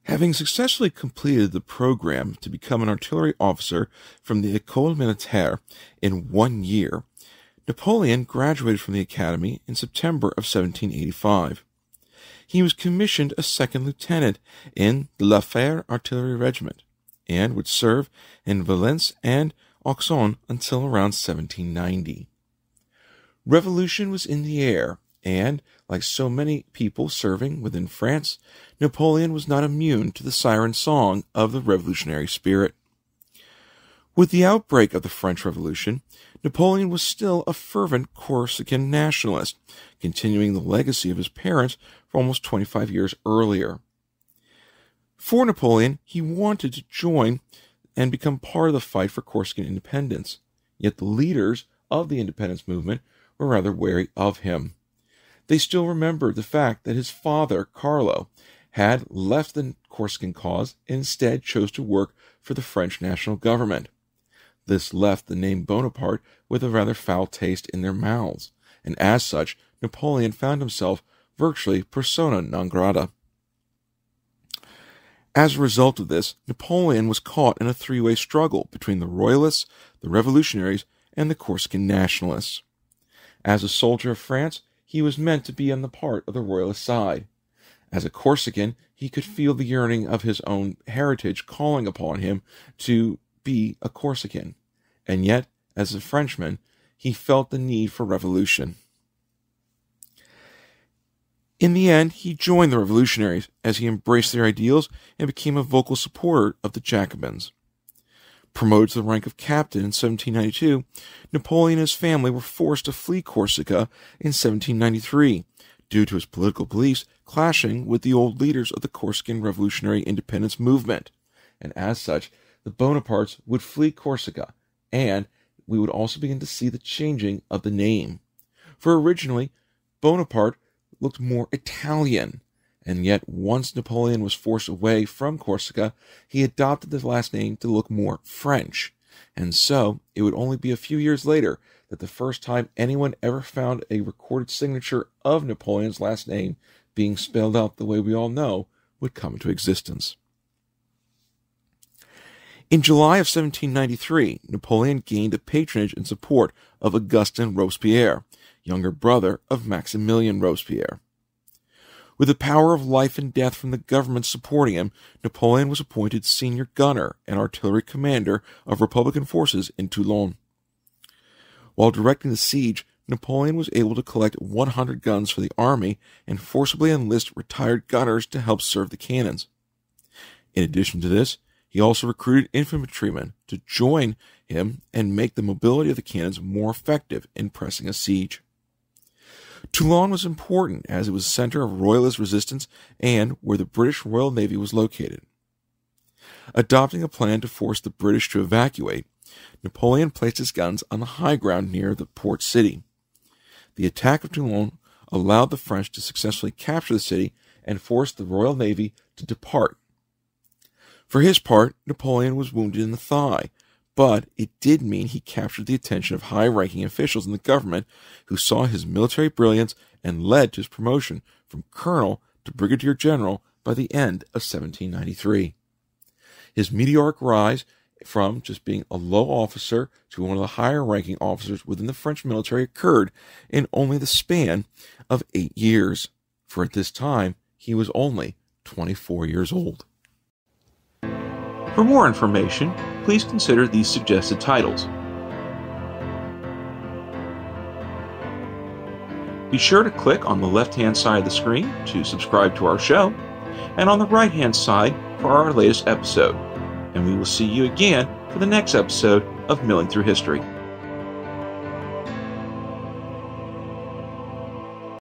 Having successfully completed the program to become an artillery officer from the École Militaire in 1 year, Napoleon graduated from the academy in September of 1785. He was commissioned a second lieutenant in the La Fère Artillery Regiment, and would serve in Valence and Auxonne until around 1790. Revolution was in the air, and, like so many people serving within France, Napoleon was not immune to the siren song of the revolutionary spirit. With the outbreak of the French Revolution, Napoleon was still a fervent Corsican nationalist, continuing the legacy of his parents for almost 25 years earlier. For Napoleon, he wanted to join and become part of the fight for Corsican independence, yet the leaders of the independence movement were rather wary of him. They still remembered the fact that his father, Carlo, had left the Corsican cause and instead chose to work for the French national government. This left the name Bonaparte with a rather foul taste in their mouths, and as such, Napoleon found himself virtually persona non grata. As a result of this, Napoleon was caught in a three-way struggle between the Royalists, the Revolutionaries, and the Corsican nationalists. As a soldier of France, he was meant to be on the part of the Royalist side. As a Corsican, he could feel the yearning of his own heritage calling upon him to be a Corsican, and yet, as a Frenchman, he felt the need for revolution. In the end, he joined the revolutionaries as he embraced their ideals and became a vocal supporter of the Jacobins. Promoted to the rank of captain in 1792, Napoleon and his family were forced to flee Corsica in 1793 due to his political beliefs clashing with the old leaders of the Corsican revolutionary independence movement, and as such, the Bonapartes would flee Corsica, and we would also begin to see the changing of the name. For originally, Bonaparte looked more Italian, and yet once Napoleon was forced away from Corsica, he adopted the last name to look more French, and so it would only be a few years later that the first time anyone ever found a recorded signature of Napoleon's last name being spelled out the way we all know would come into existence. In July of 1793, Napoleon gained the patronage and support of Augustin Robespierre, younger brother of Maximilien Robespierre. With the power of life and death from the government supporting him, Napoleon was appointed senior gunner and artillery commander of Republican forces in Toulon. While directing the siege, Napoleon was able to collect 100 guns for the army and forcibly enlist retired gunners to help serve the cannons. In addition to this, he also recruited infantrymen to join him and make the mobility of the cannons more effective in pressing a siege. Toulon was important as it was a center of Royalist resistance and where the British Royal Navy was located. Adopting a plan to force the British to evacuate, Napoleon placed his guns on the high ground near the port city. The attack of Toulon allowed the French to successfully capture the city and force the Royal Navy to depart. For his part, Napoleon was wounded in the thigh, but it did mean he captured the attention of high-ranking officials in the government who saw his military brilliance and led to his promotion from colonel to brigadier general by the end of 1793. His meteoric rise from just being a low officer to one of the higher-ranking officers within the French military occurred in only the span of 8 years, for at this time he was only 24 years old. For more information, please consider these suggested titles. Be sure to click on the left-hand side of the screen to subscribe to our show, and on the right-hand side for our latest episode. And we will see you again for the next episode of Milling Through History.